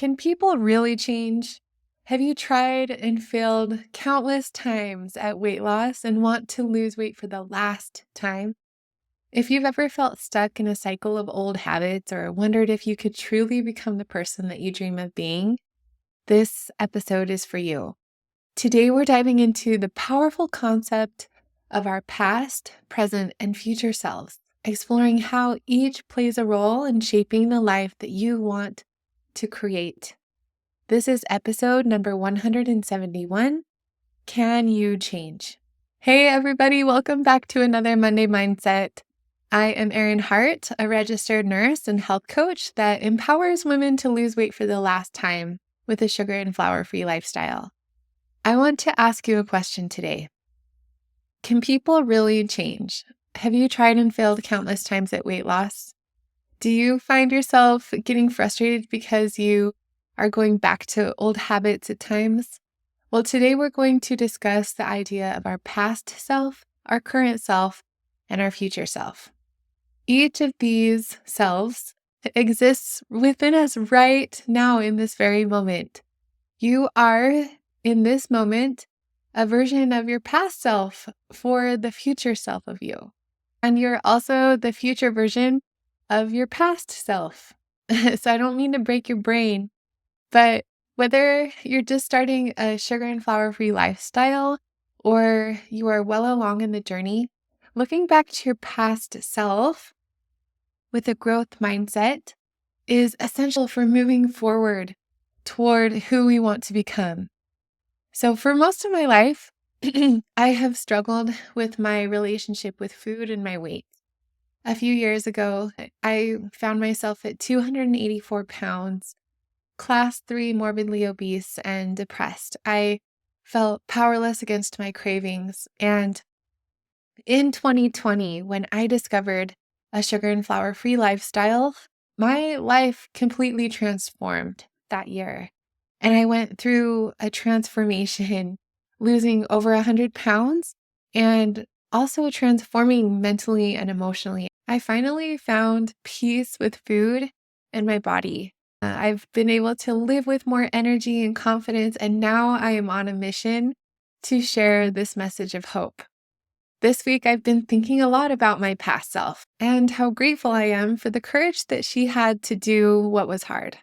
Can people really change? Have you tried and failed countless times at weight loss and want to lose weight for the last time? If you've ever felt stuck in a cycle of old habits or wondered if you could truly become the person that you dream of being, this episode is for you. Today, we're diving into the powerful concept of our past, present, and future selves, exploring how each plays a role in shaping the life that you want to create. This is episode number 171. Can you change? Hey, everybody, welcome back to another Monday Mindset. I am Erin Hart, a registered nurse and health coach that empowers women to lose weight for the last time with a sugar and flour-free lifestyle. I want to ask you a question today. Can people really change? Have you tried and failed countless times at weight loss? Do you find yourself getting frustrated because you are going back to old habits at times? Well, today we're going to discuss the idea of our past self, our current self, and our future self. Each of these selves exists within us right now in this very moment. You are, in this moment, a version of your past self for the future self of you. And you're also the future version of your past self. So I don't mean to break your brain, but whether you're just starting a sugar and flour-free lifestyle or you are well along in the journey, looking back to your past self with a growth mindset is essential for moving forward toward who we want to become. So for most of my life, I have struggled with my relationship with food and my weight. A few years ago, I found myself at 284 pounds, class 3 morbidly obese and depressed. I felt powerless against my cravings. And in 2020, when I discovered a sugar and flour-free lifestyle, my life completely transformed that year. And I went through a transformation, losing over 100 pounds and also transforming mentally and emotionally. I finally found peace with food and my body. I've been able to live with more energy and confidence, and now I am on a mission to share this message of hope. This week, I've been thinking a lot about my past self and how grateful I am for the courage that she had to do what was hard.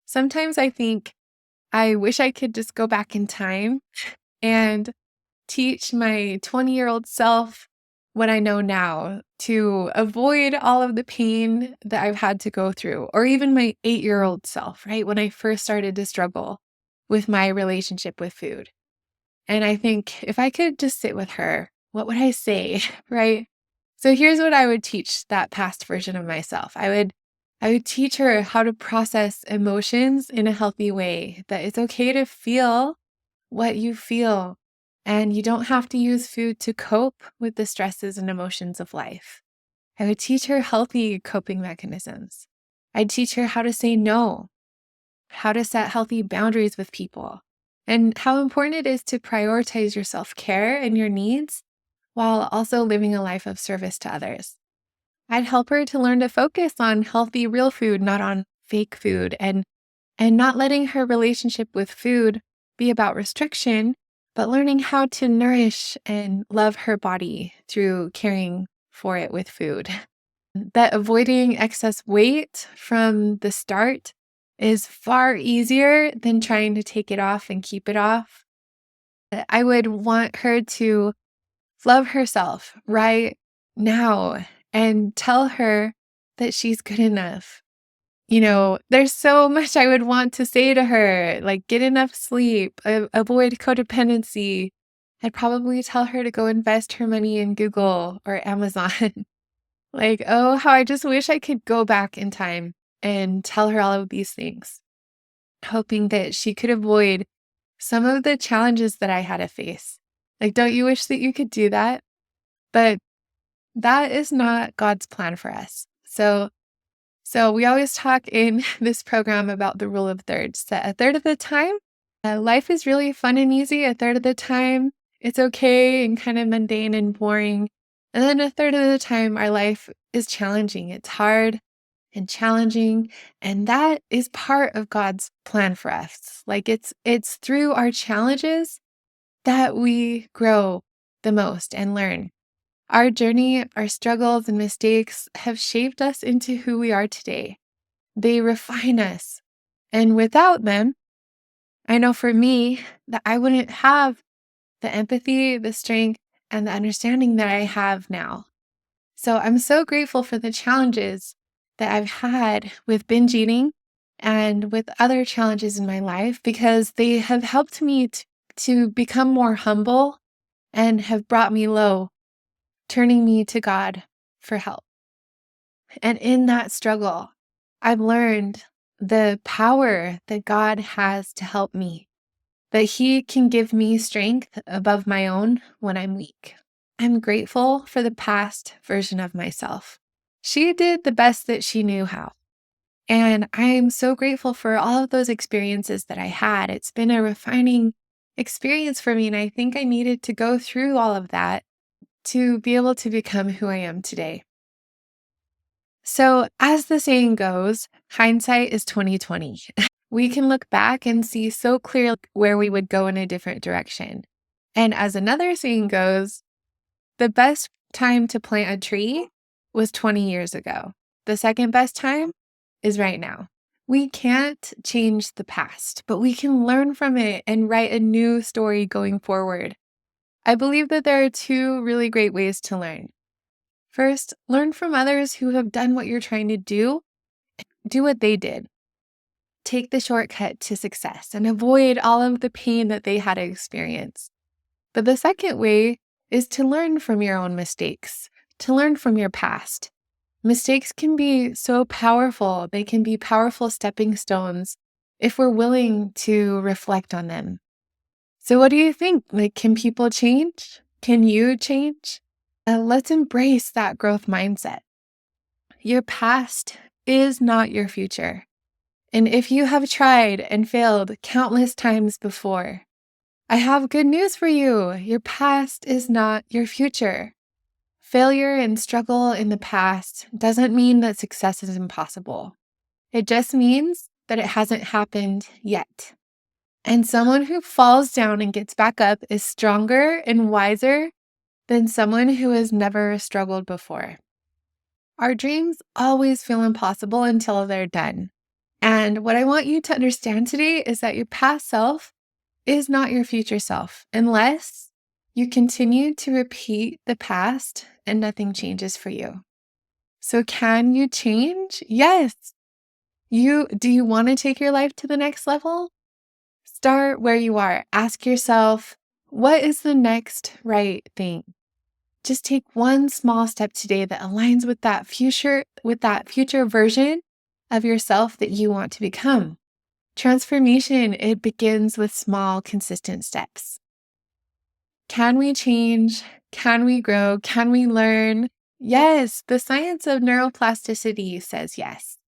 Sometimes I think, I wish I could just go back in time and teach my 20-year-old self what I know now to avoid all of the pain that I've had to go through, or even my 8-year-old self, right? When I first started to struggle with my relationship with food. And I think if I could just sit with her, what would I say, right? So here's what I would teach that past version of myself. I would teach her how to process emotions in a healthy way, that it's okay to feel what you feel, and you don't have to use food to cope with the stresses and emotions of life. I would teach her healthy coping mechanisms. I'd teach her how to say no, how to set healthy boundaries with people, and how important it is to prioritize your self-care and your needs while also living a life of service to others. I'd help her to learn to focus on healthy, real food, not on fake food, and not letting her relationship with food be about restriction, but learning how to nourish and love her body through caring for it with food. That avoiding excess weight from the start is far easier than trying to take it off and keep it off. I would want her to love herself right now and tell her that she's good enough. You know, there's so much I would want to say to her, like get enough sleep, avoid codependency. I'd probably tell her to go invest her money in Google or Amazon. Like, oh, how I just wish I could go back in time and tell her all of these things, hoping that she could avoid some of the challenges that I had to face. Like, don't you wish that you could do that? But that is not God's plan for us. So we always talk in this program about the rule of thirds, that a third of the time, life is really fun and easy. A third of the time, it's okay and kind of mundane and boring. And then a third of the time, our life is challenging. It's hard. and challenging, and that is part of God's plan for us. Like it's through our challenges that we grow the most and learn. Our journey, our struggles and mistakes have shaped us into who we are today. They refine us. And without them, I know for me that I wouldn't have the empathy, the strength, and the understanding that I have now. So I'm so grateful for the challenges that I've had with binge eating and with other challenges in my life because they have helped me to become more humble and have brought me low, turning me to God for help. And in that struggle, I've learned the power that God has to help me, that He can give me strength above my own when I'm weak. I'm grateful for the past version of myself. She did the best that she knew how. And I'm so grateful for all of those experiences that I had. It's been a refining experience for me. And I think I needed to go through all of that to be able to become who I am today. So, as the saying goes, hindsight is 2020. We can look back and see so clearly where we would go in a different direction. And as another saying goes, the best time to plant a tree was 20 years ago. The second best time is right now. We can't change the past, but we can learn from it and write a new story going forward. I believe that there are two really great ways to learn. First, learn from others who have done what you're trying to do. Do what they did. Take the shortcut to success and avoid all of the pain that they had to experience. But the second way is to learn from your own mistakes, to learn from your past. Mistakes can be so powerful. They can be powerful stepping stones if we're willing to reflect on them. So what do you think? Like, can people change? Can you change? Let's embrace that growth mindset. Your past is not your future. And if you have tried and failed countless times before, I have good news for you. Your past is not your future. Failure and struggle in the past doesn't mean that success is impossible. It just means that it hasn't happened yet. And someone who falls down and gets back up is stronger and wiser than someone who has never struggled before. Our dreams always feel impossible until they're done. And what I want you to understand today is that your past self is not your future self unless you continue to repeat the past and nothing changes for you. So can you change? Yes. Do you want to take your life to the next level? Start where you are. Ask yourself, what is the next right thing? Just take one small step today that aligns with that future version of yourself that you want to become. Transformation, it begins with small, consistent steps. Can we change? Can we grow? Can we learn? Yes, the science of neuroplasticity says yes.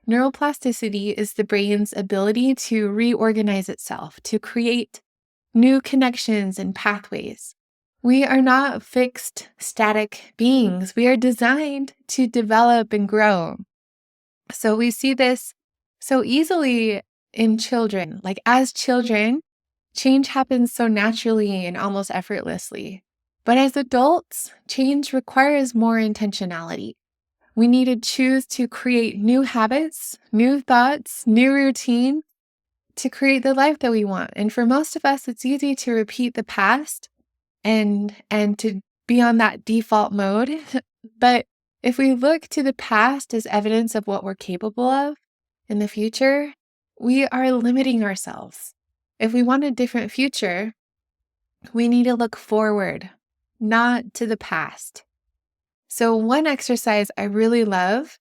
Neuroplasticity is the brain's ability to reorganize itself, to create new connections and pathways. We are not fixed, static beings. We are designed to develop and grow. So we see this so easily in children. Like as children, change happens so naturally and almost effortlessly. But as adults, change requires more intentionality. We need to choose to create new habits, new thoughts, new routine to create the life that we want. And for most of us, it's easy to repeat the past and to be on that default mode. But if we look to the past as evidence of what we're capable of in the future, we are limiting ourselves. If we want a different future, we need to look forward, not to the past. So one exercise I really love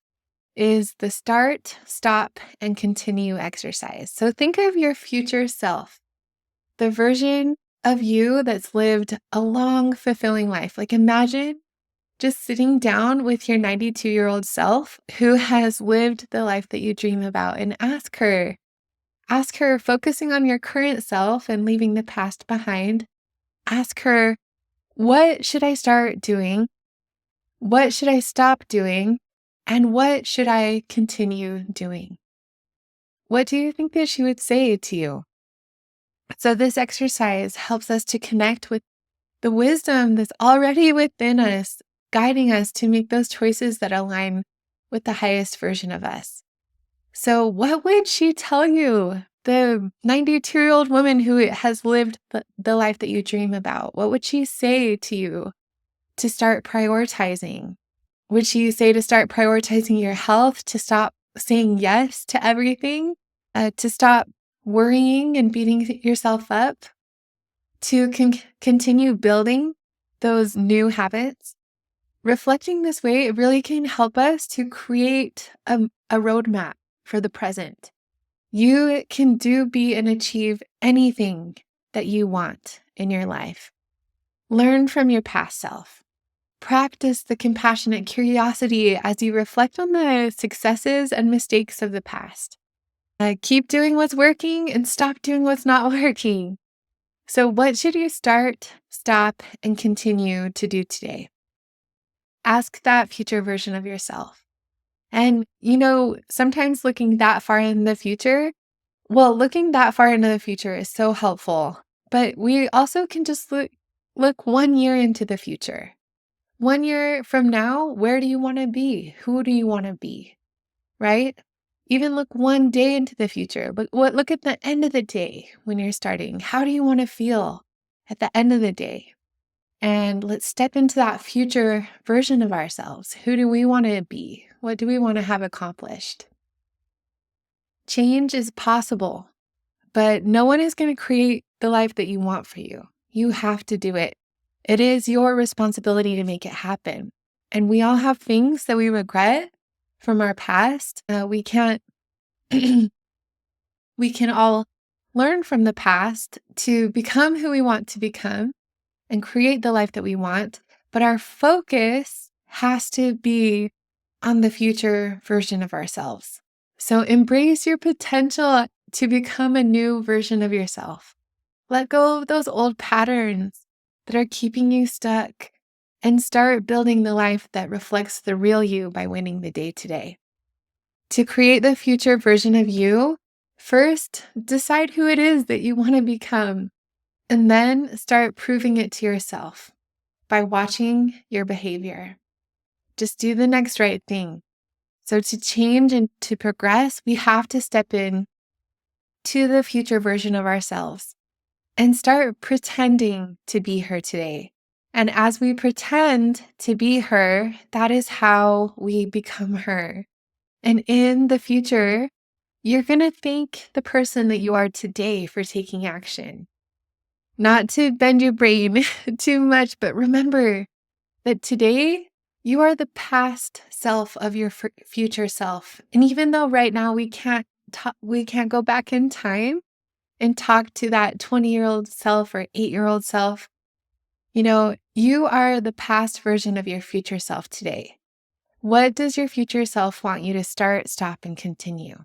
is the start, stop, and continue exercise. So think of your future self, the version of you that's lived a long, fulfilling life. Like imagine just sitting down with your 92-year-old self who has lived the life that you dream about and ask her, focusing on your current self and leaving the past behind. Ask her, what should I start doing? What should I stop doing? And what should I continue doing? What do you think that she would say to you? So, this exercise helps us to connect with the wisdom that's already within us, guiding us to make those choices that align with the highest version of us. So, what would she tell you? The 92-year-old woman who has lived the life that you dream about, what would she say to you to start prioritizing? Would she say to start prioritizing your health, to stop saying yes to everything, to stop worrying and beating yourself up, to continue building those new habits? Reflecting this way, it really can help us to create a roadmap for the present. You can do, be, and achieve anything that you want in your life. Learn from your past self. Practice the compassionate curiosity as you reflect on the successes and mistakes of the past. Keep doing what's working and stop doing what's not working. So, what should you start, stop, and continue to do today? Ask that future version of yourself. And, sometimes looking that far in the future, looking that far into the future is so helpful, but we also can just look 1 year into the future. 1 year from now, where do you want to be? Who do you want to be? Right? Even look 1 day into the future. Look at the end of the day when you're starting. How do you want to feel at the end of the day? And let's step into that future version of ourselves. Who do we want to be? What do we want to have accomplished? Change is possible, but no one is going to create the life that you want for you. You have to do it. It is your responsibility to make it happen. And we all have things that we regret from our past. We can't, we can all learn from the past to become who we want to become and create the life that we want. But our focus has to be on the future version of ourselves. So embrace your potential to become a new version of yourself. Let go of those old patterns that are keeping you stuck and start building the life that reflects the real you by winning the day today. To create the future version of you, first decide who it is that you want to become, and then start proving it to yourself by watching your behavior. Just do the next right thing. So to change and to progress, we have to step in to the future version of ourselves and start pretending to be her today. And as we pretend to be her, that is how we become her. And in the future, you're going to thank the person that you are today for taking action. Not to bend your brain too much, but remember that today you are the past self of your future self. And even though right now we can't go back in time and talk to that 20-year-old self or 8-year-old self, you are the past version of your future self today. What does your future self want you to start, stop, and continue?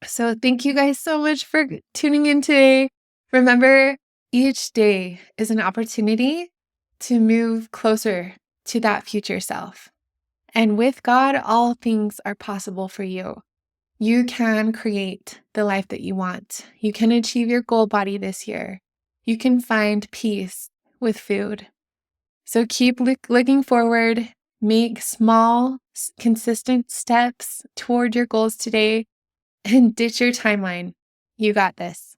So thank you guys so much for tuning in today. Remember, each day is an opportunity to move closer to that future self. And with God, all things are possible for you. You can create the life that you want. You can achieve your goal body this year. You can find peace with food. So keep looking forward. Make small, consistent steps toward your goals today and ditch your timeline. You got this.